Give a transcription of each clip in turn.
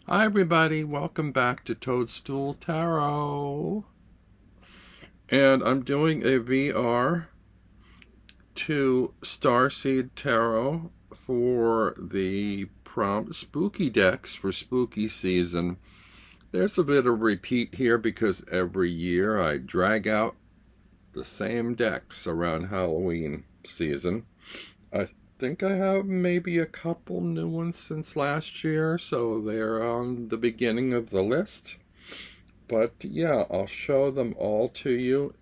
Hi everybody, welcome back to Toadstool Tarot. And I'm doing a VR to Starseed Tarot for the prompt spooky decks for spooky season. There's a bit of repeat here because every year I drag out the same decks around Halloween season. I think I have maybe a couple new ones since last year, so they're on the beginning of the list. But yeah, I'll show them all to you.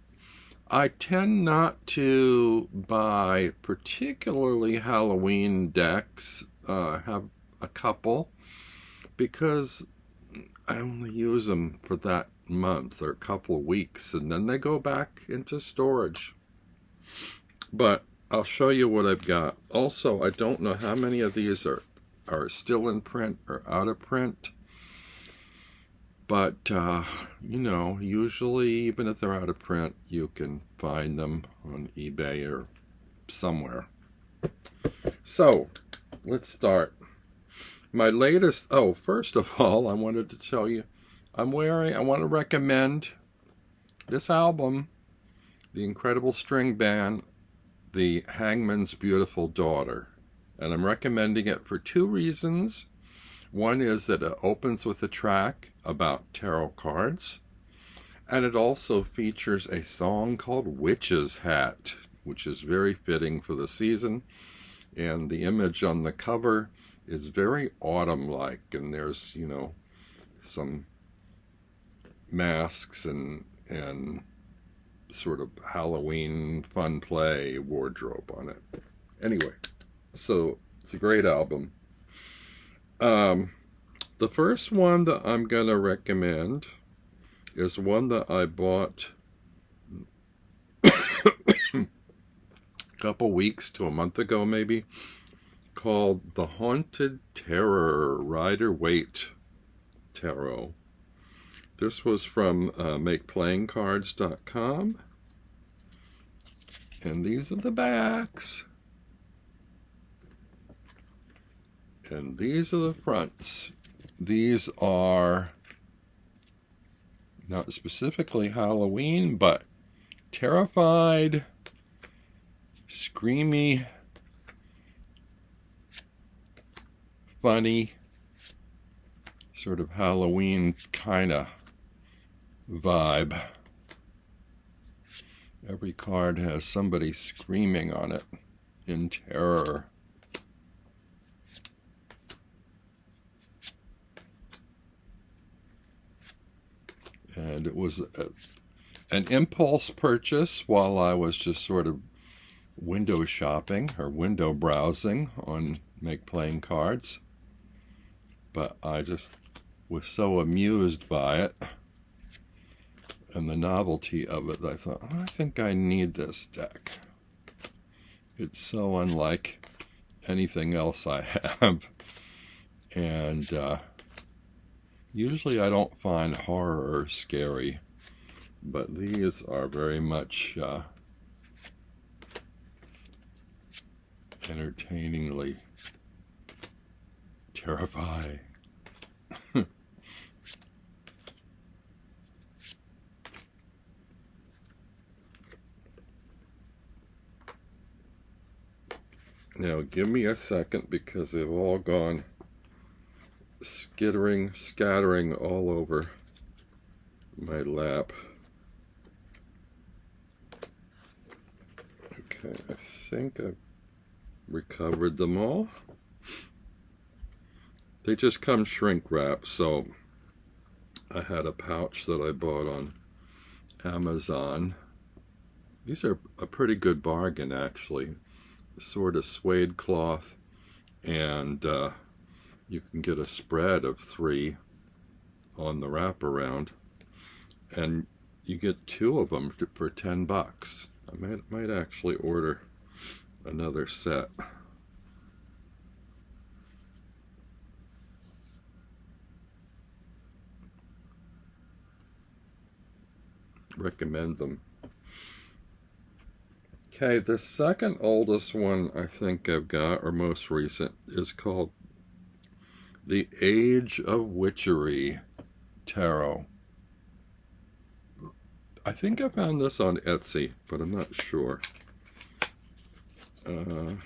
I tend not to buy particularly Halloween decks, have a couple, because I only use them for that month or a couple of weeks, and then they go back into storage. But I'll show you what I've got. Also, I don't know how many of these are still in print or out of print. But, usually, even if they're out of print, you can find them on eBay or somewhere. So, let's start. My latest, first of all, I wanted to tell you, I want to recommend this album, The Incredible String Band, The Hangman's Beautiful Daughter. And I'm recommending it for two reasons. One is that it opens with a track about tarot cards, and it also features a song called Witch's Hat, which is very fitting for the season. And the image on the cover is very autumn-like, and there's, some masks and sort of Halloween fun play wardrobe on it. Anyway, so it's a great album. The first one that I'm going to recommend is one that I bought a couple weeks to a month ago maybe, called The Haunted Terror Rider-Waite Tarot. This was from MakePlayingCards.com. And these are the backs. And these are the fronts. These are not specifically Halloween, but terrified, screamy, funny, sort of Halloween kind of vibe. Every card has somebody screaming on it in terror. And it was an impulse purchase while I was just sort of window shopping or window browsing on Make Playing Cards. But I just was so amused by it and the novelty of it that I thought, I think I need this deck. It's so unlike anything else I have. And usually I don't find horror scary, but these are very much entertainingly terrifying. Now give me a second because they've all gone scattering all over my lap. Okay, I think I've recovered them all. They just come shrink wrapped, so I had a pouch that I bought on Amazon. These are a pretty good bargain, actually. Sort of suede cloth, and you can get a spread of 3 on the wraparound, and you get 2 of them for $10. I might actually order another set. Recommend them. Okay, the second oldest one I think I've got, or most recent, is called The Age of Witchery Tarot. I think I found this on Etsy, but I'm not sure. And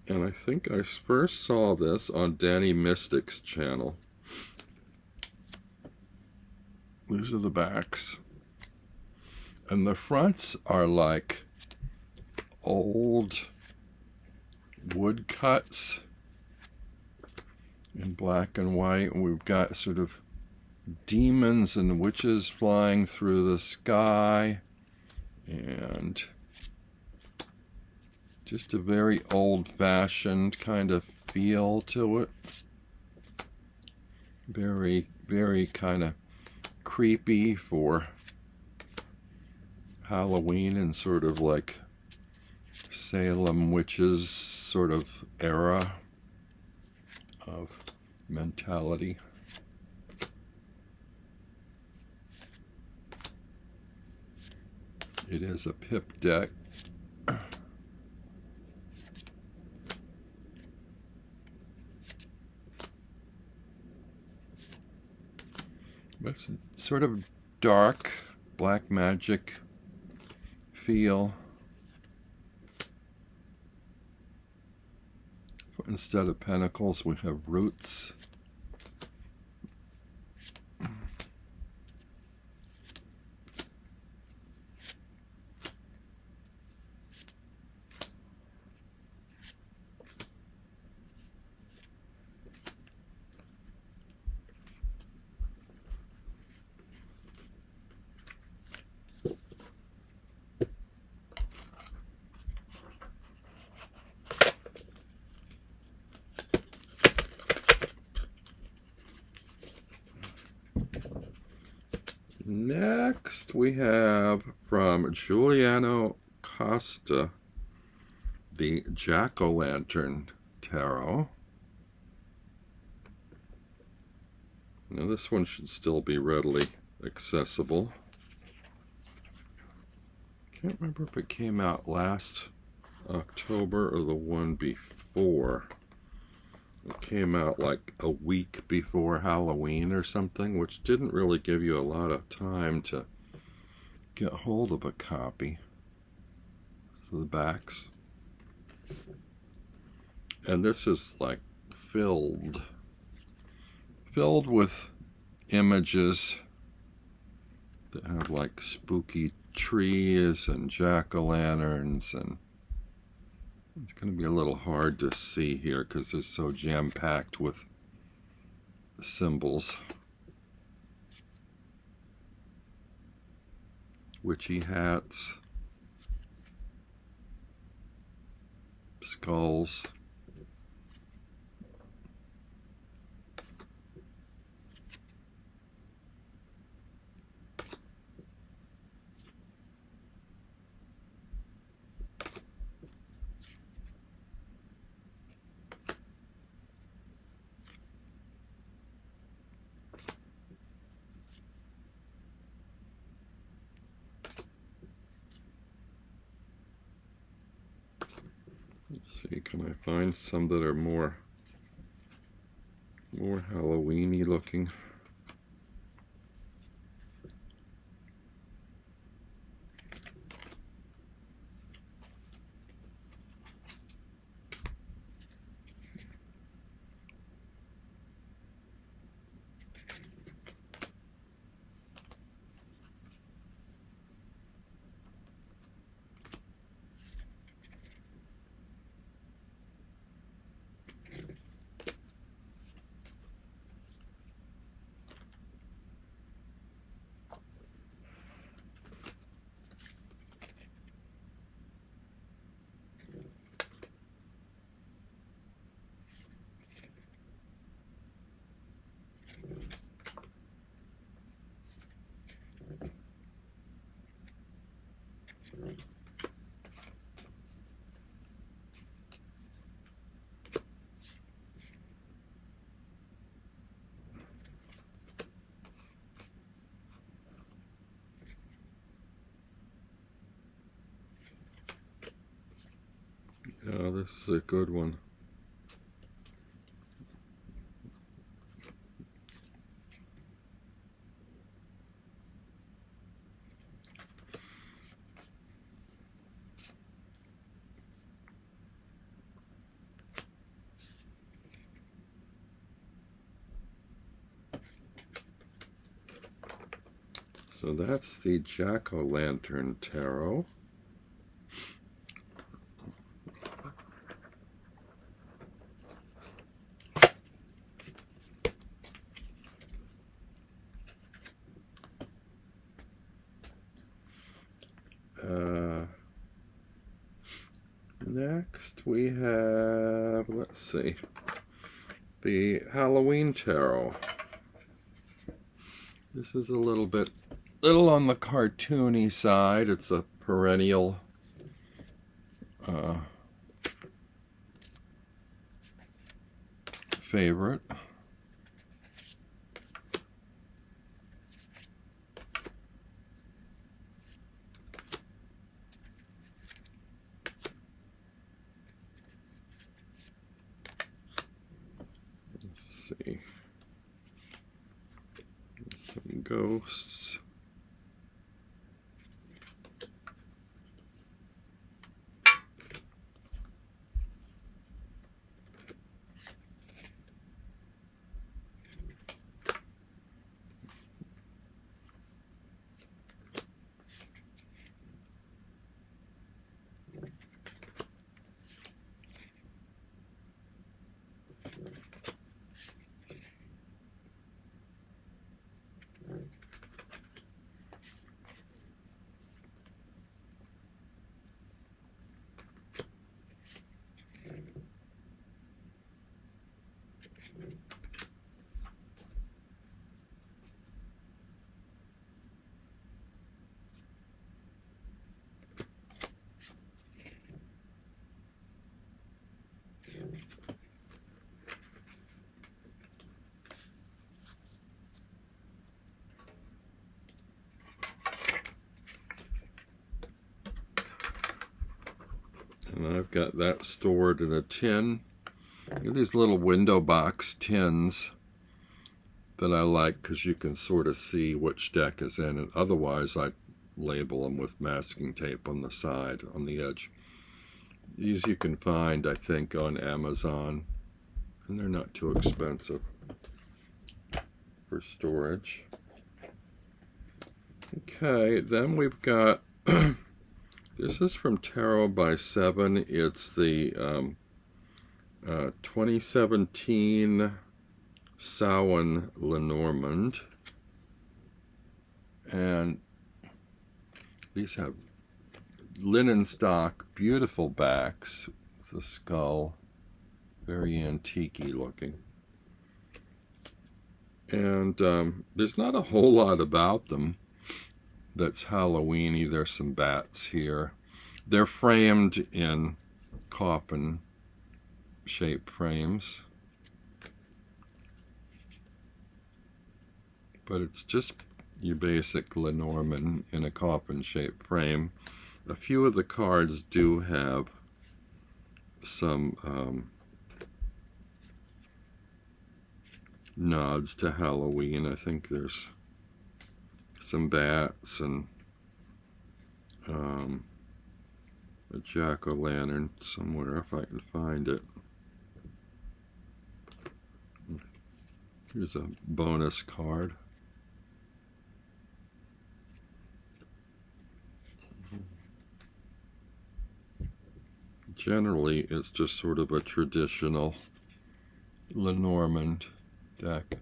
I think I first saw this on Danny Mystic's channel. These are the backs. And the fronts are like old woodcuts in black and white. And we've got sort of demons and witches flying through the sky. And just a very old-fashioned kind of feel to it. Very, very kind of creepy for Halloween and sort of like Salem witches sort of era of mentality. It is a pip deck. It's sort of dark, black magic feel. Instead of pentacles, we have roots. Next, we have from Giuliano Costa, the Jack-O-Lantern Tarot. Now this one should still be readily accessible. Can't remember if it came out last October or the one before. It came out like a week before Halloween or something, which didn't really give you a lot of time to get hold of a copy. So the backs. And this is like filled with images that have like spooky trees and jack-o'-lanterns, and it's going to be a little hard to see here because they're so jam-packed with symbols. Witchy hats, skulls. Let's see, can I find some that are more Halloween-y looking? Yeah, this is a good one. So that's the Jack-o'-lantern tarot. Next we have, let's see, the Halloween tarot. This is a little on the cartoony side. It's a perennial favorite. See, some ghosts. And I've got that stored in a tin. These little window box tins that I like because you can sort of see which deck is in it. Otherwise, I label them with masking tape on the side, on the edge. These you can find, I think, on Amazon, and they're not too expensive for storage. Okay, then we've got, this is from Tarot by Seven. It's the 2017 Samhain Lenormand. And these have linen stock, beautiful backs, with the skull, very antique-y looking. And there's not a whole lot about them that's Halloween-y. There's some bats here. They're framed in coffin-shaped frames. But it's just your basic Lenormand in a coffin-shaped frame. A few of the cards do have some nods to Halloween. I think there's some bats and a jack-o'-lantern somewhere if I can find it. Here's a bonus card. Generally, it's just sort of a traditional Lenormand deck.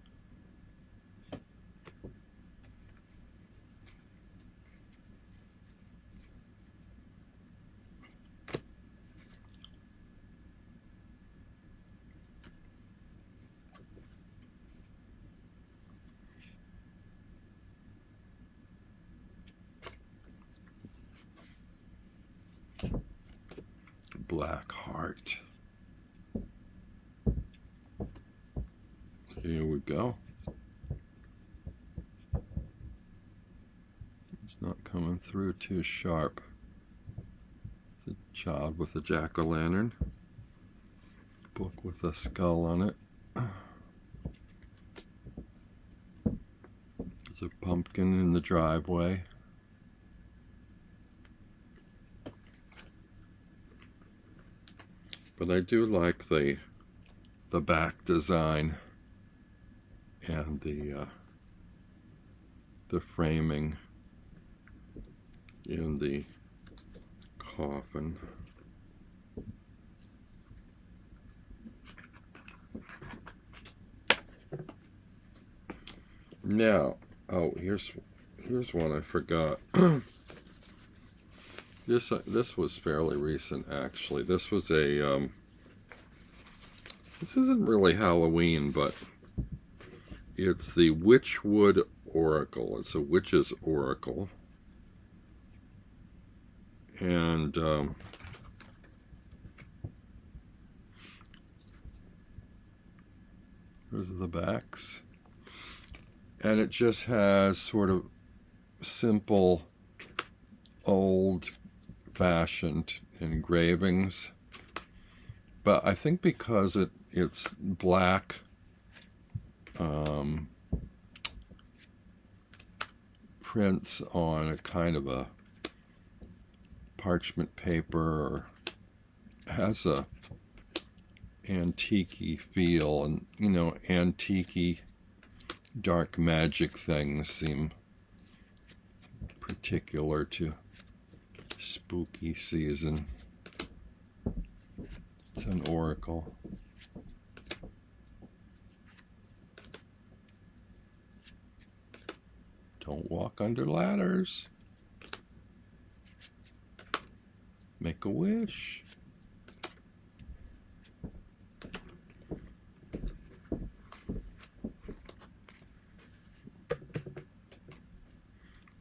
Black Heart. Here we go. It's not coming through too sharp. It's a child with a jack-o'-lantern. Book with a skull on it. There's a pumpkin in the driveway. But I do like the back design and the framing. in the coffin. Now, oh, here's one I forgot. This was fairly recent, actually. This was a this isn't really Halloween, but it's the Witchwood Oracle. It's a witch's oracle, and those are the backs. And it just has sort of simple, old-fashioned engravings. But I think because it's black, prints on a kind of a parchment paper, or has a antique-y feel, and you know, antique-y dark magic things seem particular to spooky season. It's an oracle. Don't walk under ladders. Make a wish.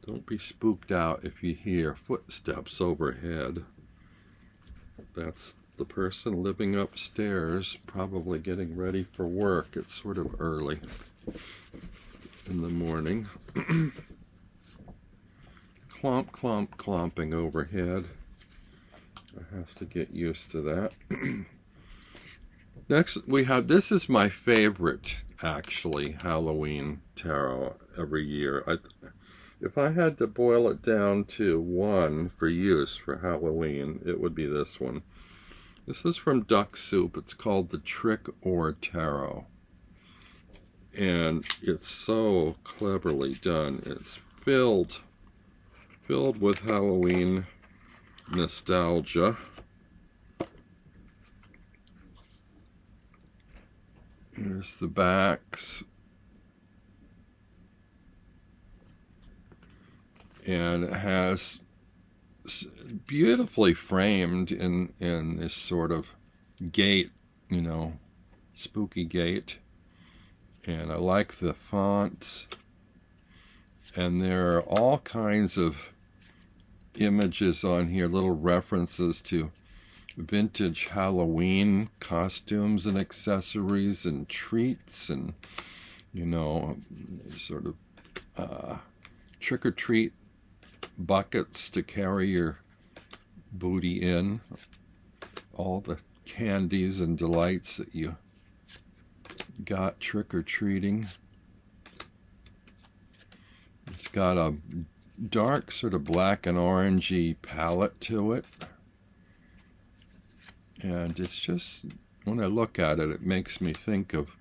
Don't be spooked out if you hear footsteps overhead. That's the person living upstairs, probably getting ready for work. It's sort of early in the morning. Clomp, clomp, clomping overhead. I have to get used to that. Next, we have, this is my favorite, actually, Halloween tarot every year. If I had to boil it down to one for use for Halloween, it would be this one. This is from Duck Soup. It's called the Trick or Tarot. And it's so cleverly done. It's filled with Halloween nostalgia. Here's the backs. And it has beautifully framed in this sort of gate, you know, spooky gate. And I like the fonts. And there are all kinds of images on here, little references to vintage Halloween costumes and accessories and treats, and, you know, sort of trick-or-treat buckets to carry your booty in, all the candies and delights that you got trick-or-treating. It's got a dark sort of black and orangey palette to it, and it's just, when I look at it, it makes me think of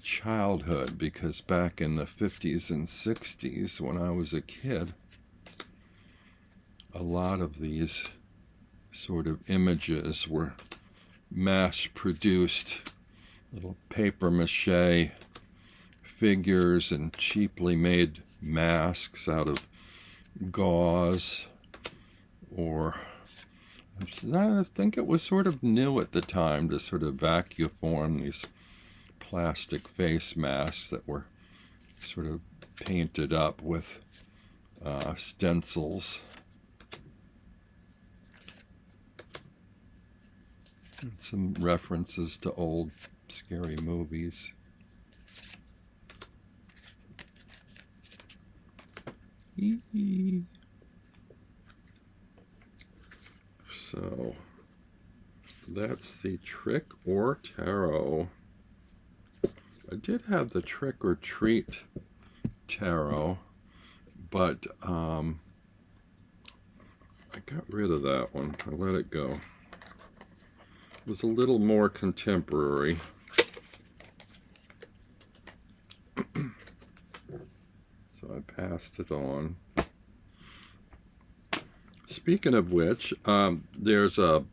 childhood, because back in the 50s and 60s when I was a kid, a lot of these sort of images were mass-produced, little papier-mâché figures and cheaply made masks out of gauze, or I think it was sort of new at the time to sort of vacuum form these plastic face masks that were sort of painted up with stencils. And some references to old scary movies. So that's the Trick or Tarot. I did have the Trick or Treat Tarot, but I got rid of that one. I let it go. It was a little more contemporary. So I passed it on. speaking of which, there's a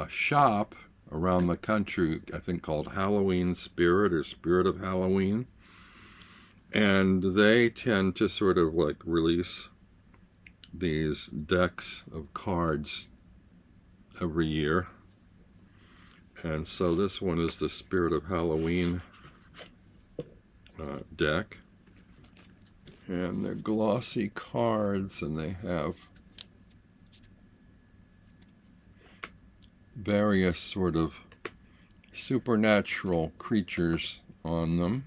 shop around the country, I think called Halloween Spirit or Spirit of Halloween. And they tend to sort of like release these decks of cards every year. And so this one is the Spirit of Halloween deck. And they're glossy cards, and they have various sort of supernatural creatures on them.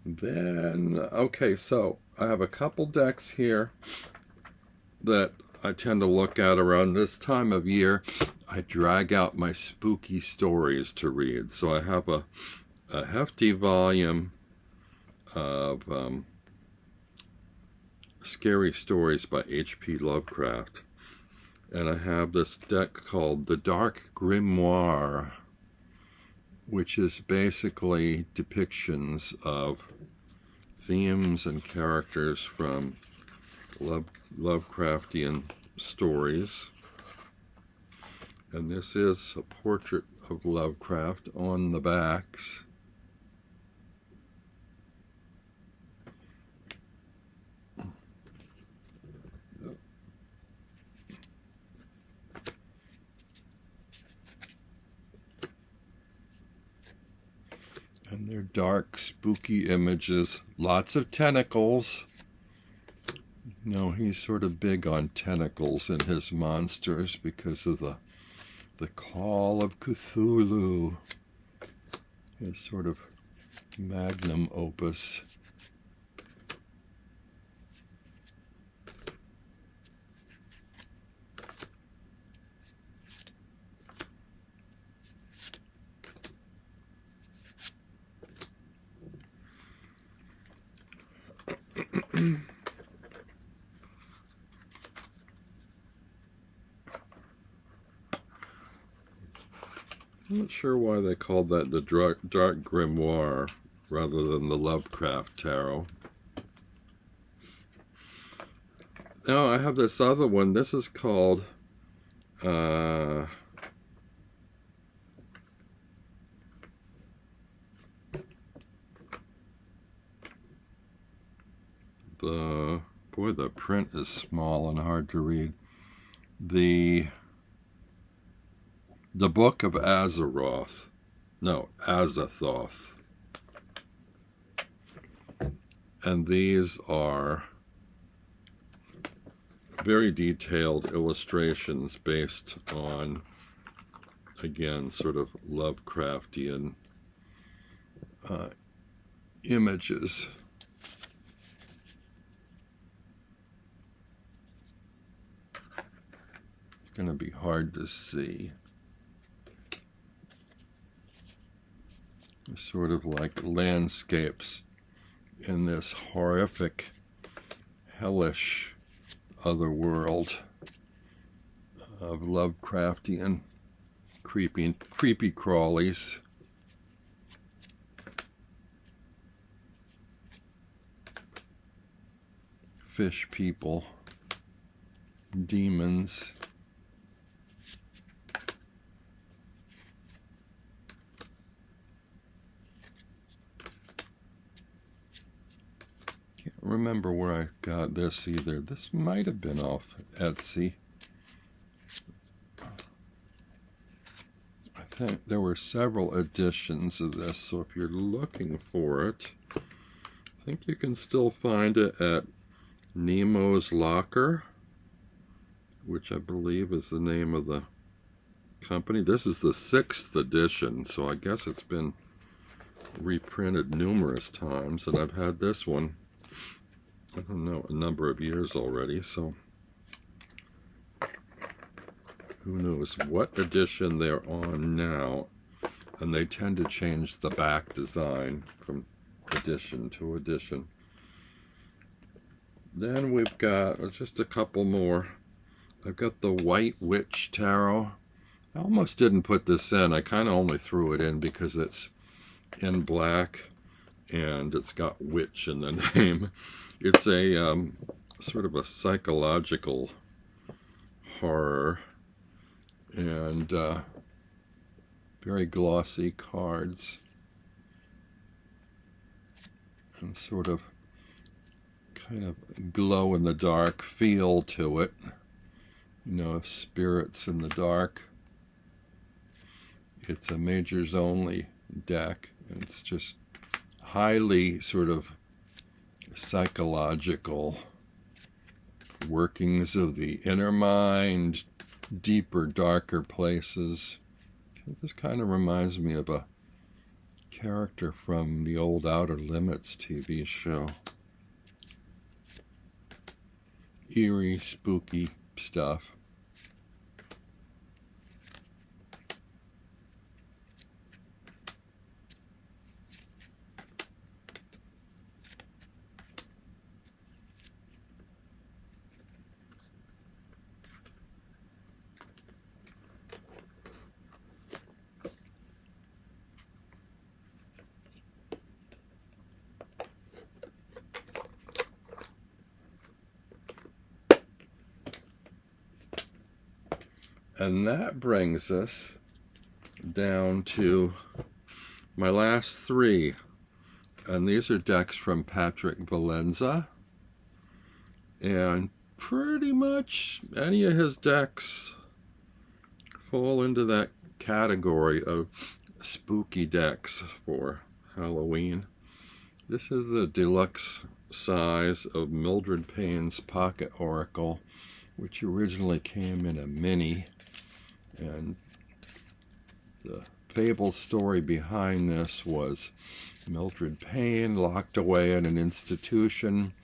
Then, okay, so I have a couple decks here that I tend to look at around this time of year. I drag out my spooky stories to read. So I have a hefty volume of scary stories by H.P. Lovecraft. And I have this deck called The Dark Grimoire, which is basically depictions of themes and characters from Lovecraftian stories. And this is a portrait of Lovecraft on the backs. And they're dark, spooky images. Lots of tentacles. You know, he's sort of big on tentacles in his monsters because of the Call of Cthulhu. His sort of magnum opus. I'm not sure why they called that the Dark Grimoire rather than the Lovecraft Tarot. Now I have this other one. This is called the print is small and hard to read. The Book of Azathoth. No, Azathoth. And these are very detailed illustrations based on, again, sort of Lovecraftian images. It's going to be hard to see. Sort of like landscapes in this horrific, hellish other world of Lovecraftian creepy crawlies. Fish people, demons. Remember where I got this either. This might have been off Etsy. I think there were several editions of this, so if you're looking for it, I think you can still find it at Nemo's Locker, which I believe is the name of the company. This is the 6th edition, so I guess it's been reprinted numerous times, and I've had this one, I don't know, a number of years already, so who knows what edition they're on now. And they tend to change the back design from edition to edition. Then we've got just a couple more. I've got the White Witch Tarot. I almost didn't put this in. I kind of only threw it in because it's in black and it's got witch in the name. It's a sort of a psychological horror, and very glossy cards and sort of kind of glow in the dark feel to it, you know, spirits in the dark. It's a majors only deck, and it's just highly sort of psychological workings of the inner mind, deeper, darker places. This kind of reminds me of a character from the old Outer Limits TV show. Eerie, spooky stuff. And that brings us down to my last three. And these are decks from Patrick Valenza. And pretty much any of his decks fall into that category of spooky decks for Halloween. This is the deluxe size of Mildred Payne's Pocket Oracle, which originally came in a mini. And the fable story behind this was Mildred Payne, locked away in an institution,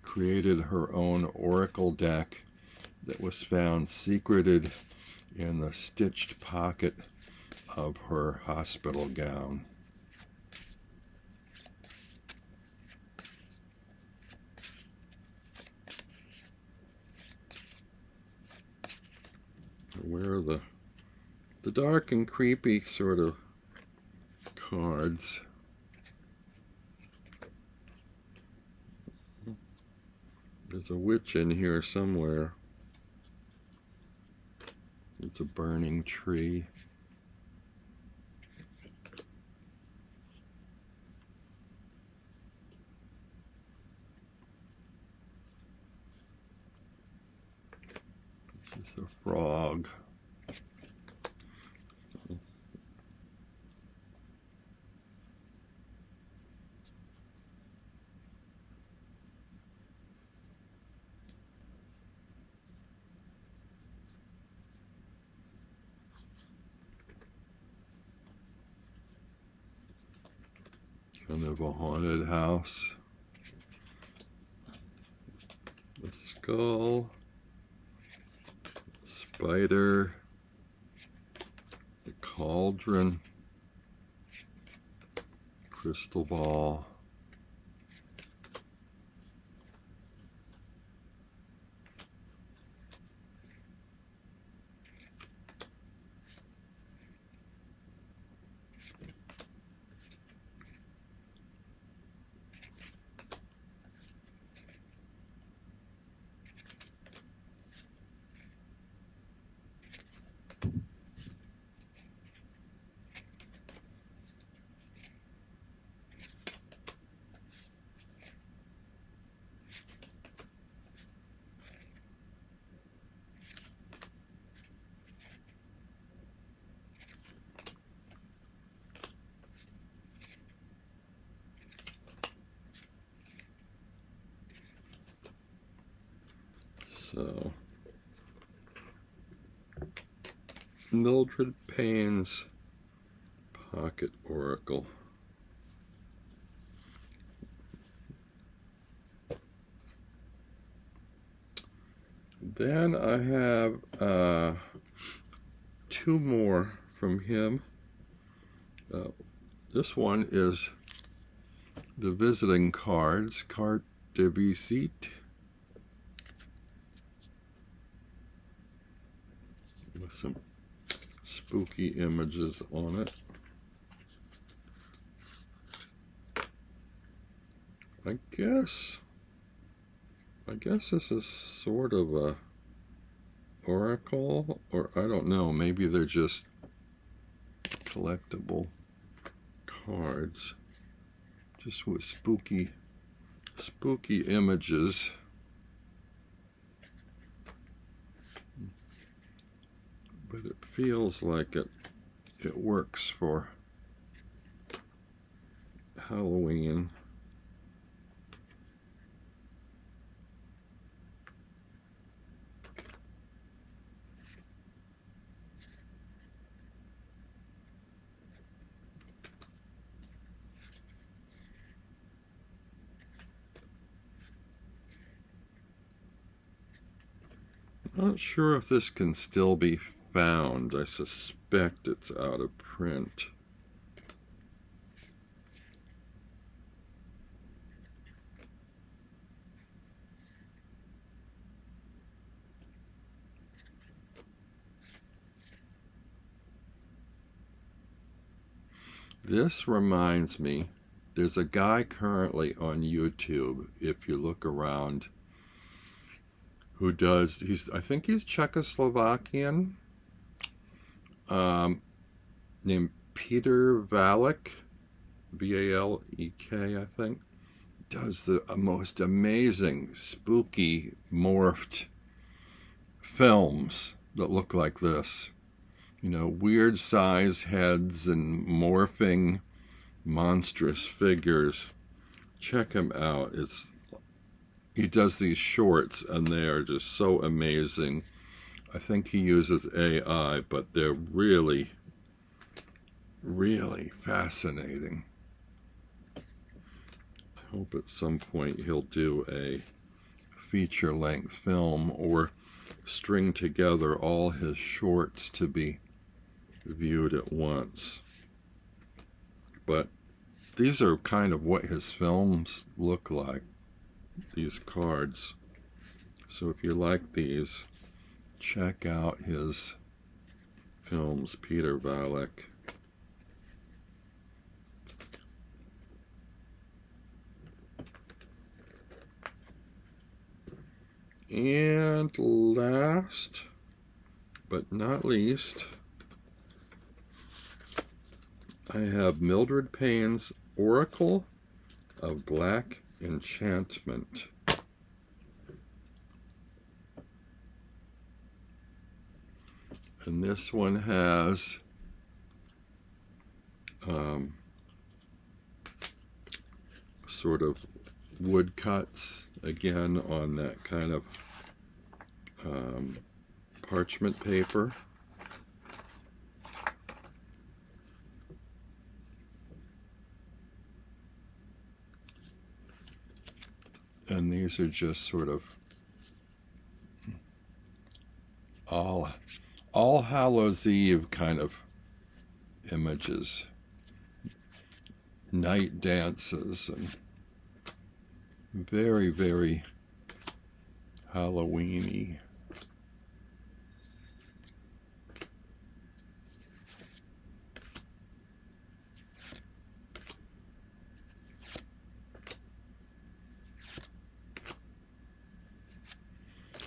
created her own oracle deck that was found secreted in the stitched pocket of her hospital gown. Where are the dark and creepy sort of cards? There's a witch in here somewhere. It's a burning tree. It's a frog. Kind of a haunted house. A skull. Spider. A cauldron. Crystal ball. So, Mildred Payne's Pocket Oracle. Then I have two more from him. This one is the visiting cards, carte de visite, with some spooky images on it. I guess this is sort of a oracle, or I don't know, maybe they're just collectible cards, just with spooky images. But it feels like it works for Halloween. Not sure if this can still be found. I suspect it's out of print. This reminds me, there's a guy currently on YouTube, if you look around, who does, I think he's Czechoslovakian, named Peter Valek, V-A-L-E-K, I think. Does the most amazing, spooky, morphed films that look like this. You know, weird size heads and morphing monstrous figures. Check him out. He does these shorts and they are just so amazing. I think he uses AI, but they're really, really fascinating. I hope at some point he'll do a feature-length film or string together all his shorts to be viewed at once. But these are kind of what his films look like, these cards. So if you like these, check out his films, Peter Valek. And last but not least, I have Mildred Payne's Oracle of Black Enchantment. And this one has sort of woodcuts again on that kind of parchment paper. And these are just sort of all Hallows Eve kind of images, night dances, and very, very Halloween-y.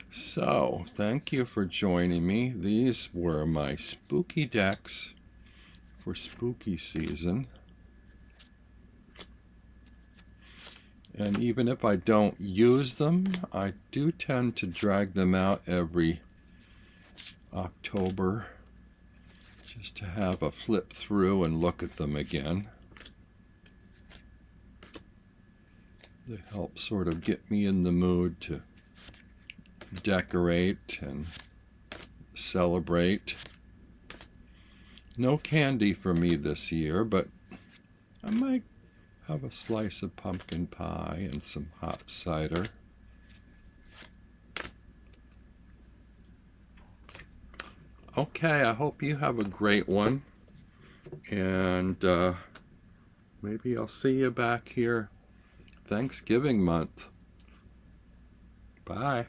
So, thank you for joining me. These were my spooky decks for spooky season. And even if I don't use them, I do tend to drag them out every October just to have a flip through and look at them again. They help sort of get me in the mood to decorate and celebrate. No candy for me this year, but I might have a slice of pumpkin pie and some hot cider. Okay, I hope you have a great one. And maybe I'll see you back here Thanksgiving month. Bye.